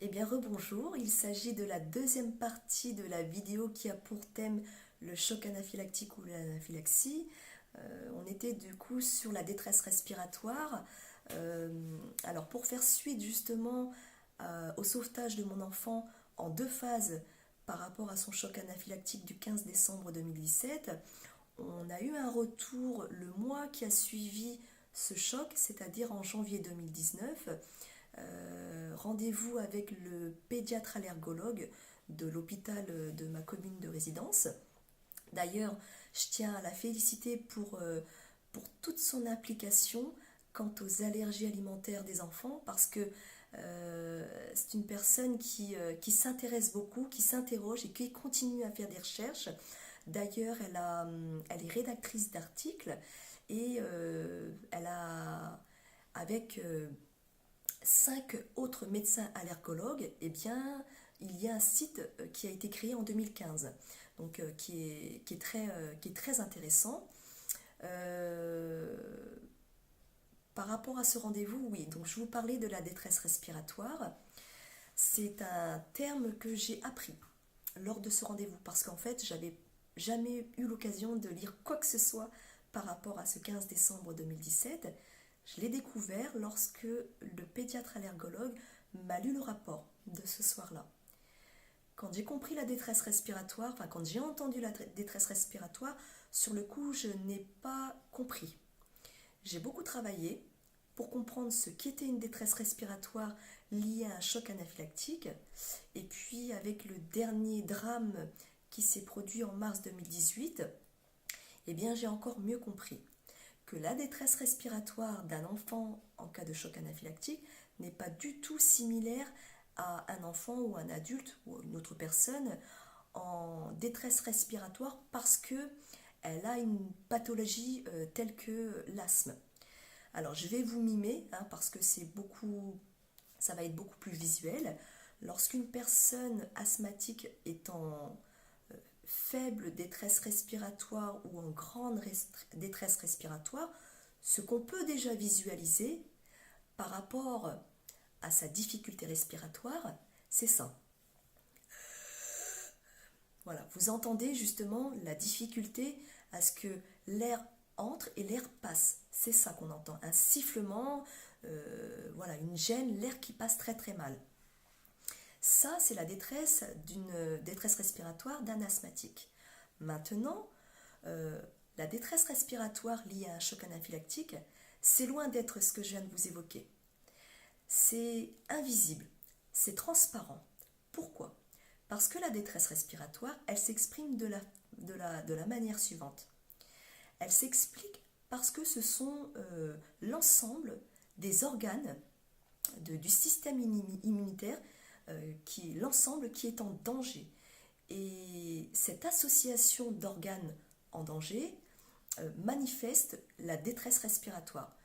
Eh bien, rebonjour, il s'agit de la deuxième partie de la vidéo qui a pour thème le choc anaphylactique ou l'anaphylaxie. On était du coup sur la détresse respiratoire. Euh, alors, pour faire suite justement au sauvetage de mon enfant en deux phases par rapport à son choc anaphylactique du 15 décembre 2017, on a eu un retour le mois qui a suivi ce choc, c'est-à-dire en janvier 2019. Rendez-vous avec le pédiatre allergologue de l'hôpital de ma commune de résidence. D'ailleurs, je tiens à la féliciter pour toute son implication quant aux allergies alimentaires des enfants parce que c'est une personne qui s'intéresse beaucoup, qui s'interroge et qui continue à faire des recherches. D'ailleurs, elle est rédactrice d'articles et elle a, avec 5 autres médecins allergologues, eh bien, il y a un site qui a été créé en 2015, donc qui est très intéressant. Euh, Par rapport à ce rendez-vous, oui, donc je vous parlais de la détresse respiratoire. C'est un terme que j'ai appris lors de ce rendez-vous parce qu'en fait, j'avais jamais eu l'occasion de lire quoi que ce soit par rapport à ce 15 décembre 2017. Je l'ai découvert lorsque le pédiatre allergologue m'a lu le rapport de ce soir-là. Quand j'ai compris la détresse respiratoire, enfin quand j'ai entendu la détresse respiratoire, sur le coup, je n'ai pas compris. J'ai beaucoup travaillé pour comprendre ce qu'était une détresse respiratoire liée à un choc anaphylactique. Et puis avec le dernier drame qui s'est produit en mars 2018, eh bien j'ai encore mieux compris que la détresse respiratoire d'un enfant en cas de choc anaphylactique n'est pas du tout similaire à un enfant ou un adulte ou une autre personne en détresse respiratoire parce que elle a une pathologie telle que l'asthme. Alors je vais vous mimer parce que ça va être beaucoup plus visuel. Lorsqu'une personne asthmatique est en faible détresse respiratoire ou en grande détresse respiratoire, ce qu'on peut déjà visualiser par rapport à sa difficulté respiratoire, c'est ça. Voilà, vous entendez justement la difficulté à ce que l'air entre et l'air passe. C'est ça qu'on entend, un sifflement, voilà, une gêne, l'air qui passe très très mal. Ça, c'est la détresse d'une détresse respiratoire d'un asthmatique. Maintenant, euh, la détresse respiratoire liée à un choc anaphylactique, c'est loin d'être ce que je viens de vous évoquer. C'est invisible, c'est transparent. Pourquoi? Parce que la détresse respiratoire, elle s'exprime de la manière suivante. Elle s'explique parce que ce sont l'ensemble des organes du système immunitaire, l'ensemble qui est en danger. Et cette association d'organes en danger manifeste la détresse respiratoire.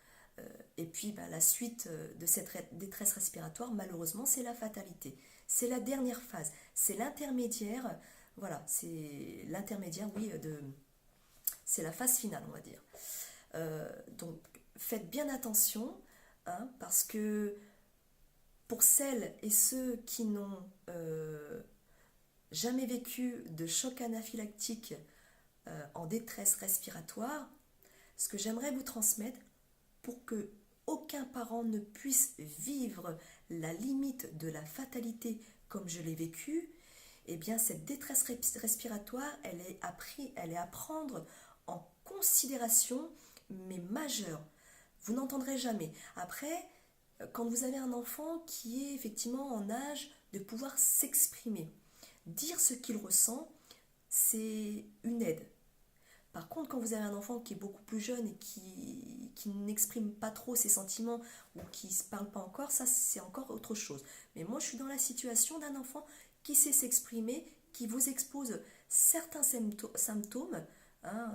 Et puis la suite de cette détresse respiratoire, malheureusement, c'est la fatalité. C'est la dernière phase. C'est l'intermédiaire. Voilà, c'est l'intermédiaire, oui, c'est la phase finale, on va dire. Donc, faites bien attention, parce que pour celles et ceux qui n'ont jamais vécu de choc anaphylactique en détresse respiratoire, ce que j'aimerais vous transmettre pour que aucun parent ne puisse vivre la limite de la fatalité comme je l'ai vécu, eh bien cette détresse respiratoire, elle est à prendre en considération, mais majeure. Vous n'entendrez jamais. Après, quand vous avez un enfant qui est effectivement en âge de pouvoir s'exprimer, dire ce qu'il ressent, c'est une aide. Par contre, quand vous avez un enfant qui est beaucoup plus jeune et qui n'exprime pas trop ses sentiments ou qui ne se parle pas encore, ça c'est encore autre chose. Mais moi je suis dans la situation d'un enfant qui sait s'exprimer, qui vous expose certains symptômes hein,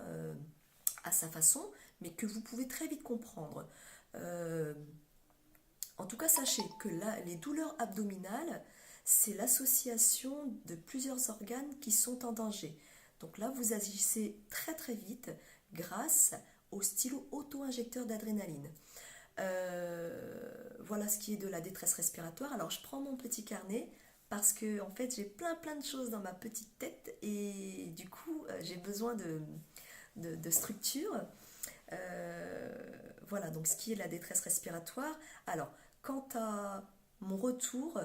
à sa façon, mais que vous pouvez très vite comprendre. Euh, En tout cas, sachez que là, les douleurs abdominales, c'est l'association de plusieurs organes qui sont en danger. Donc là, vous agissez très très vite grâce au stylo auto-injecteur d'adrénaline. Voilà ce qui est de la détresse respiratoire. Alors je prends mon petit carnet parce que en fait j'ai plein de choses dans ma petite tête et du coup j'ai besoin de structure. Euh, voilà donc ce qui est de la détresse respiratoire. Alors quant à mon retour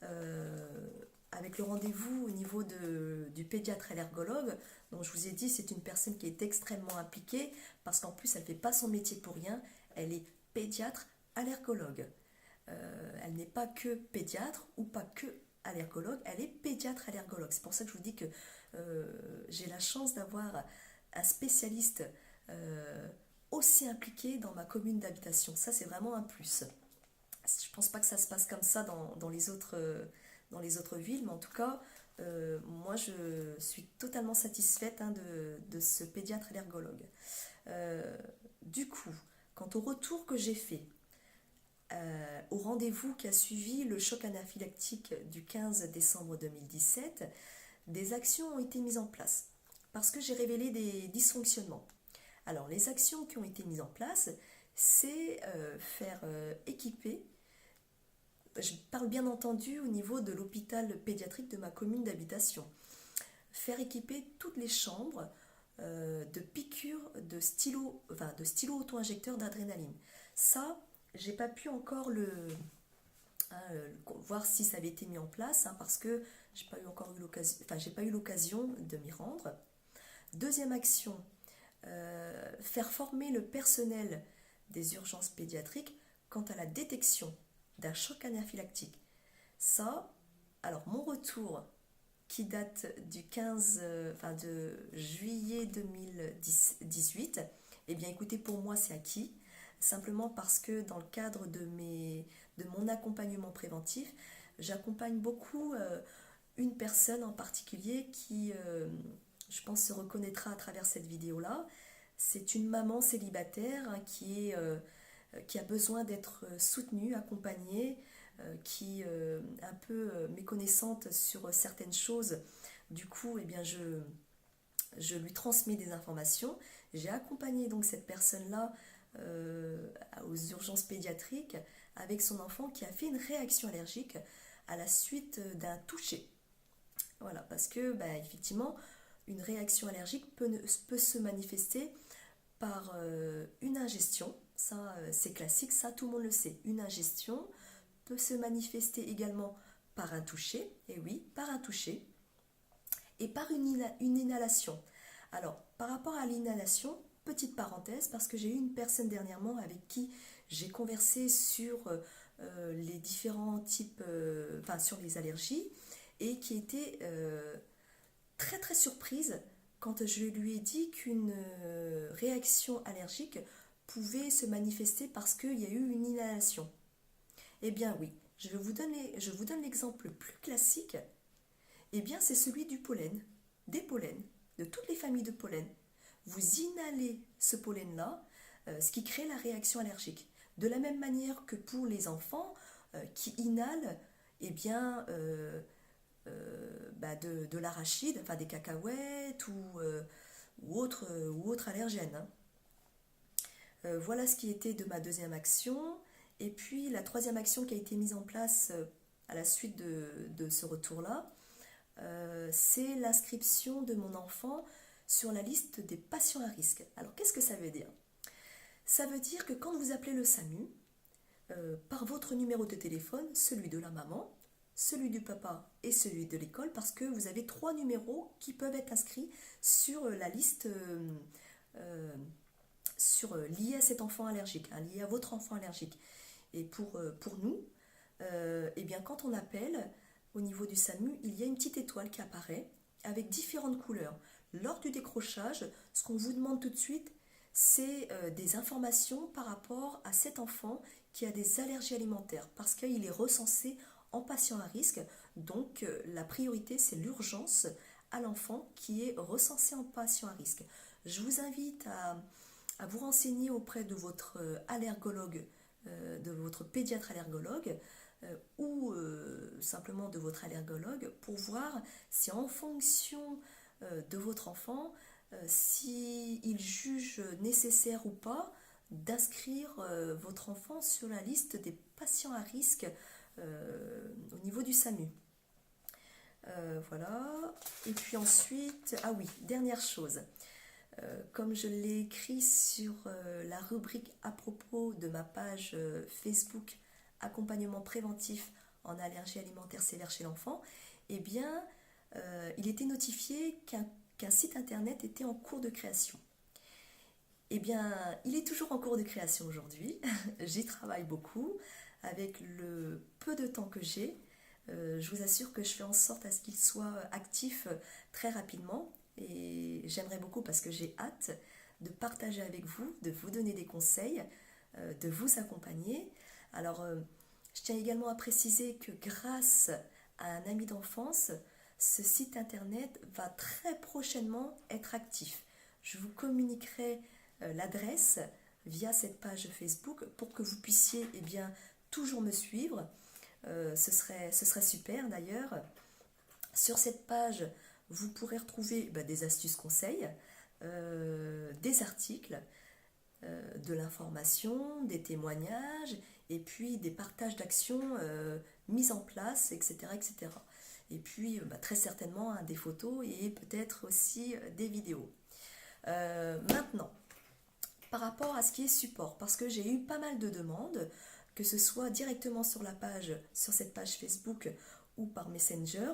euh, avec le rendez-vous au niveau du pédiatre allergologue, donc je vous ai dit c'est une personne qui est extrêmement impliquée parce qu'en plus elle ne fait pas son métier pour rien, elle est pédiatre allergologue. Elle n'est pas que pédiatre ou pas que allergologue, elle est pédiatre allergologue. C'est pour ça que je vous dis que j'ai la chance d'avoir un spécialiste euh, aussi impliqué dans ma commune d'habitation. Ça, c'est vraiment un plus. Je pense pas que ça se passe comme ça dans les autres villes, mais en tout cas, moi, je suis totalement satisfaite hein, de ce pédiatre allergologue. Euh, du coup, quant au retour que j'ai fait, au rendez-vous qui a suivi le choc anaphylactique du 15 décembre 2017, des actions ont été mises en place parce que j'ai révélé des dysfonctionnements. Alors, les actions qui ont été mises en place, c'est faire équiper, je parle bien entendu au niveau de l'hôpital pédiatrique de ma commune d'habitation, faire équiper toutes les chambres de piqûres de stylos auto-injecteurs d'adrénaline. Ça, j'ai pas pu encore voir si ça avait été mis en place parce que j'ai pas eu encore eu l'occasion, enfin j'ai pas eu l'occasion de m'y rendre. Deuxième action, faire former le personnel des urgences pédiatriques quant à la détection d'un choc anaphylactique. Ça, alors mon retour qui date du 15, de juillet 2018, eh bien écoutez, pour moi c'est acquis, simplement parce que dans le cadre de mon accompagnement préventif, j'accompagne beaucoup une personne en particulier qui, je pense, se reconnaîtra à travers cette vidéo-là. C'est une maman célibataire hein, qui a besoin d'être soutenue, accompagnée, qui est un peu méconnaissante sur certaines choses. Du coup, eh bien, je lui transmets des informations. J'ai accompagné donc cette personne-là aux urgences pédiatriques avec son enfant qui a fait une réaction allergique à la suite d'un toucher. Voilà, parce que bah, effectivement, une réaction allergique peut se manifester par une ingestion. Ça, c'est classique, ça, tout le monde le sait. Une ingestion peut se manifester également par un toucher, et oui, par un toucher, et par une inhalation. Alors, par rapport à l'inhalation, petite parenthèse, parce que j'ai eu une personne dernièrement avec qui j'ai conversé sur les différents types, sur les allergies, et qui était très surprise quand je lui ai dit qu'une réaction allergique pouvait se manifester parce qu'il y a eu une inhalation. Eh bien oui, je vous donne l'exemple plus classique. Eh bien c'est celui du pollen, des pollens, de toutes les familles de pollen. Vous inhalez ce pollen-là, ce qui crée la réaction allergique. De la même manière que pour les enfants qui inhalent eh bien, de l'arachide, enfin des cacahuètes ou autre allergène. Hein. Voilà ce qui était de ma deuxième action. Et puis la troisième action qui a été mise en place à la suite de ce retour-là, c'est l'inscription de mon enfant sur la liste des patients à risque. Alors qu'est-ce que ça veut dire? Ça veut dire que quand vous appelez le SAMU, par votre numéro de téléphone, celui de la maman, celui du papa et celui de l'école, parce que vous avez trois numéros qui peuvent être inscrits sur la liste liée à cet enfant allergique, hein, liée à votre enfant allergique. Et pour nous, eh bien, quand on appelle au niveau du SAMU, il y a une petite étoile qui apparaît avec différentes couleurs. Lors du décrochage, ce qu'on vous demande tout de suite, c'est des informations par rapport à cet enfant qui a des allergies alimentaires, parce qu'il est recensé en patient à risque. Donc la priorité, c'est l'urgence à l'enfant qui est recensé en patient à risque. Je vous invite à vous renseigner auprès de votre allergologue, de votre pédiatre allergologue, ou simplement de votre allergologue pour voir si en fonction de votre enfant, s'il juge nécessaire ou pas d'inscrire votre enfant sur la liste des patients à risque au niveau du SAMU. Voilà. Et puis ensuite, ah oui, dernière chose. Comme je l'ai écrit sur la rubrique à propos de ma page Facebook accompagnement préventif en allergie alimentaire sévère chez l'enfant, eh bien, il était notifié qu'un site internet était en cours de création. Eh bien, il est toujours en cours de création aujourd'hui. J'y travaille beaucoup. Avec le peu de temps que j'ai, je vous assure que je fais en sorte à ce qu'il soit actif très rapidement. Et j'aimerais beaucoup parce que j'ai hâte de partager avec vous, de vous donner des conseils, de vous accompagner. Alors, je tiens également à préciser que grâce à un ami d'enfance, ce site internet va très prochainement être actif. Je vous communiquerai l'adresse via cette page Facebook pour que vous puissiez bien, toujours me suivre. Ce serait super d'ailleurs. Sur cette page, vous pourrez retrouver des astuces conseils, des articles, de l'information, des témoignages et puis des partages d'actions mises en place, etc. etc. Et puis très certainement des photos et peut-être aussi des vidéos. Maintenant, par rapport à ce qui est support, parce que j'ai eu pas mal de demandes, que ce soit directement sur cette page Facebook ou par Messenger,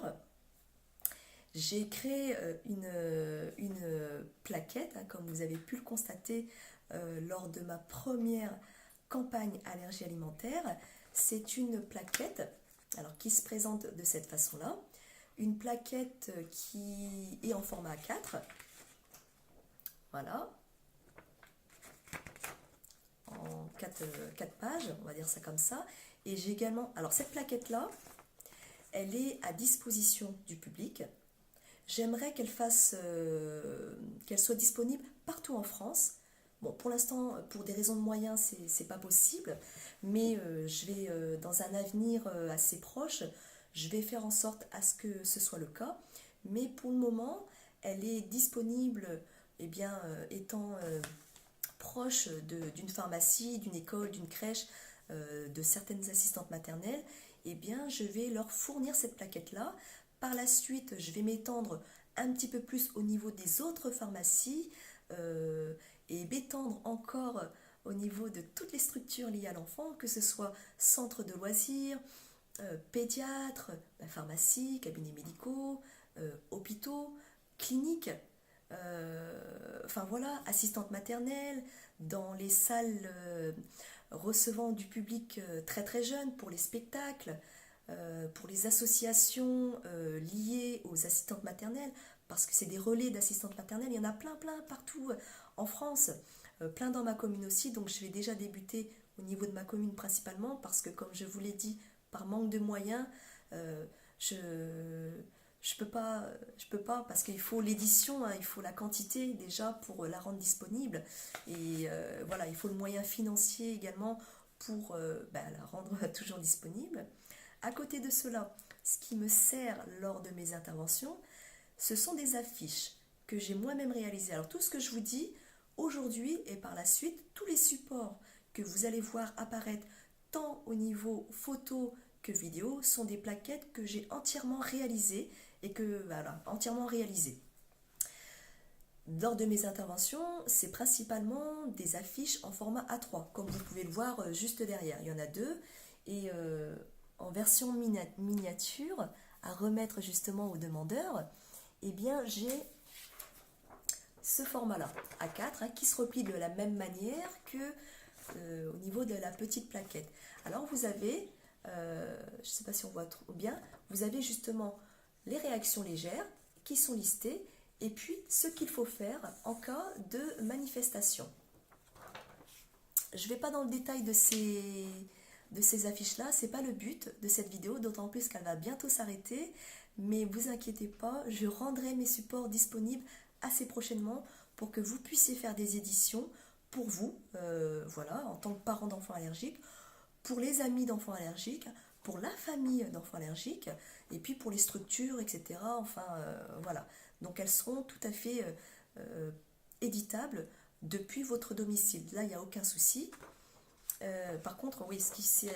j'ai créé une plaquette, comme vous avez pu le constater lors de ma première campagne allergie alimentaire. C'est une plaquette qui se présente de cette façon-là. Une plaquette qui est en format A4. Voilà. En 4 pages, on va dire ça comme ça. Et j'ai également... Alors cette plaquette-là, elle est à disposition du public. J'aimerais qu'elle soit disponible partout en France. Bon, pour l'instant, pour des raisons de moyens, c'est pas possible, mais je vais, dans un avenir assez proche, je vais faire en sorte à ce que ce soit le cas. Mais pour le moment, elle est disponible, étant proche d'une pharmacie, d'une école, d'une crèche, de certaines assistantes maternelles, je vais leur fournir cette plaquette-là. Par la suite, je vais m'étendre un petit peu plus au niveau des autres pharmacies et m'étendre encore au niveau de toutes les structures liées à l'enfant, que ce soit centres de loisirs, pédiatres, pharmacie, cabinets médicaux, hôpitaux, cliniques, assistantes maternelles, dans les salles recevant du public très très jeune pour les spectacles, pour les associations liées aux assistantes maternelles, parce que c'est des relais d'assistantes maternelles, il y en a plein partout en France, plein dans ma commune aussi, donc je vais déjà débuter au niveau de ma commune principalement, parce que comme je vous l'ai dit, par manque de moyens, je peux pas parce qu'il faut l'édition, il faut la quantité déjà pour la rendre disponible, et il faut le moyen financier également pour la rendre toujours disponible. À côté de cela, ce qui me sert lors de mes interventions, ce sont des affiches que j'ai moi-même réalisées. Alors tout ce que je vous dis aujourd'hui et par la suite, tous les supports que vous allez voir apparaître tant au niveau photo que vidéo sont des plaquettes que j'ai entièrement réalisées Lors de mes interventions, c'est principalement des affiches en format A3, comme vous pouvez le voir juste derrière. Il y en a deux, et en version miniature, à remettre justement aux demandeurs, j'ai ce format-là, A4, qui se replie de la même manière que au niveau de la petite plaquette. Alors vous avez, je ne sais pas si on voit trop bien, vous avez justement les réactions légères qui sont listées, et puis ce qu'il faut faire en cas de manifestation. Je ne vais pas dans le détail de ces affiches-là, ce n'est pas le but de cette vidéo, d'autant plus qu'elle va bientôt s'arrêter, mais vous inquiétez pas, je rendrai mes supports disponibles assez prochainement pour que vous puissiez faire des éditions pour vous, en tant que parent d'enfants allergiques, pour les amis d'enfants allergiques, pour la famille d'enfants allergiques, et puis pour les structures, etc. Donc elles seront tout à fait éditables depuis votre domicile. Là, il n'y a aucun souci. Par contre, oui, ce qui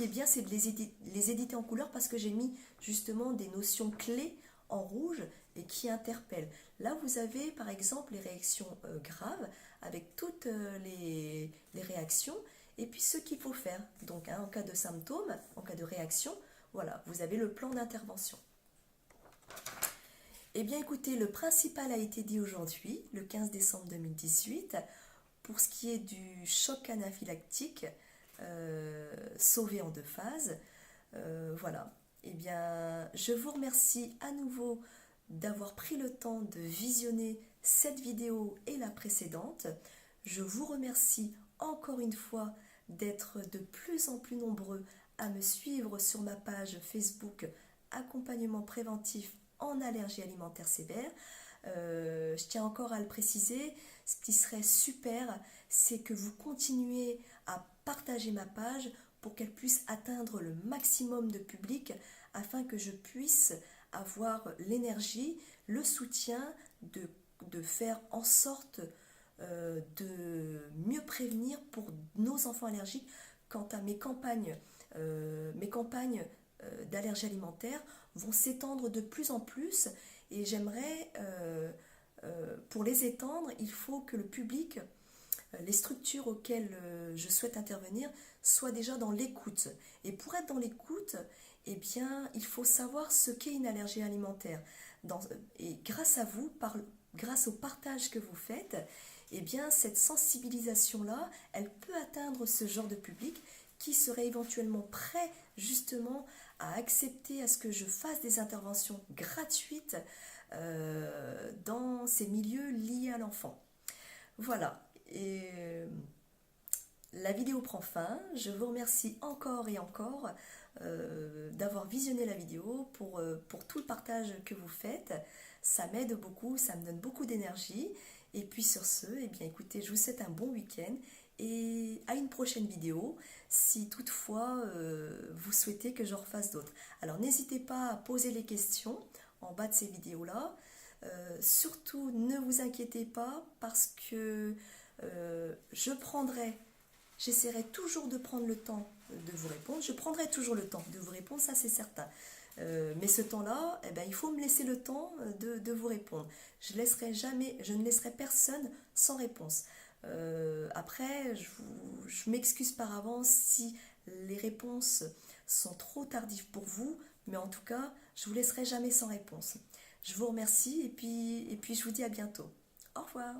est bien, c'est de les éditer en couleur parce que j'ai mis justement des notions clés en rouge et qui interpellent. Là, vous avez par exemple les réactions graves avec toutes les réactions et puis ce qu'il faut faire. Donc, hein, en cas de symptômes, en cas de réaction, voilà, vous avez le plan d'intervention. Eh bien, écoutez, le principal a été dit aujourd'hui, le 15 décembre 2018. Pour ce qui est du choc anaphylactique, sauvé en 2 phases, voilà. Eh bien, je vous remercie à nouveau d'avoir pris le temps de visionner cette vidéo et la précédente. Je vous remercie encore une fois d'être de plus en plus nombreux à me suivre sur ma page Facebook Accompagnement préventif en allergie alimentaire sévère. Je tiens encore à le préciser, ce qui serait super, c'est que vous continuez à partager ma page pour qu'elle puisse atteindre le maximum de public afin que je puisse avoir l'énergie, le soutien de faire en sorte de mieux prévenir pour nos enfants allergiques. Quant à mes campagnes d'allergie alimentaire vont s'étendre de plus en plus et j'aimerais, pour les étendre, il faut que le public, les structures auxquelles je souhaite intervenir, soient déjà dans l'écoute. Et pour être dans l'écoute, eh bien, il faut savoir ce qu'est une allergie alimentaire. Et grâce à vous, grâce au partage que vous faites, eh bien, cette sensibilisation-là, elle peut atteindre ce genre de public qui serait éventuellement prêt justement à accepter à ce que je fasse des interventions gratuites dans ces milieux liés à l'enfant. Voilà, et la vidéo prend fin. Je vous remercie encore et encore d'avoir visionné la vidéo pour tout le partage que vous faites. Ça m'aide beaucoup, ça me donne beaucoup d'énergie. Et puis sur ce, eh bien écoutez, je vous souhaite un bon week-end et à une prochaine vidéo si toutefois vous souhaitez que je refasse d'autres. Alors n'hésitez pas à poser les questions en bas de ces vidéos-là. Surtout ne vous inquiétez pas parce que j'essaierai toujours de prendre le temps de vous répondre. Je prendrai toujours le temps de vous répondre, ça c'est certain. Mais ce temps-là, eh ben, il faut me laisser le temps de vous répondre. Je ne laisserai personne sans réponse. Après, je m'excuse par avance si les réponses sont trop tardives pour vous, mais en tout cas, je ne vous laisserai jamais sans réponse. Je vous remercie et puis je vous dis à bientôt. Au revoir.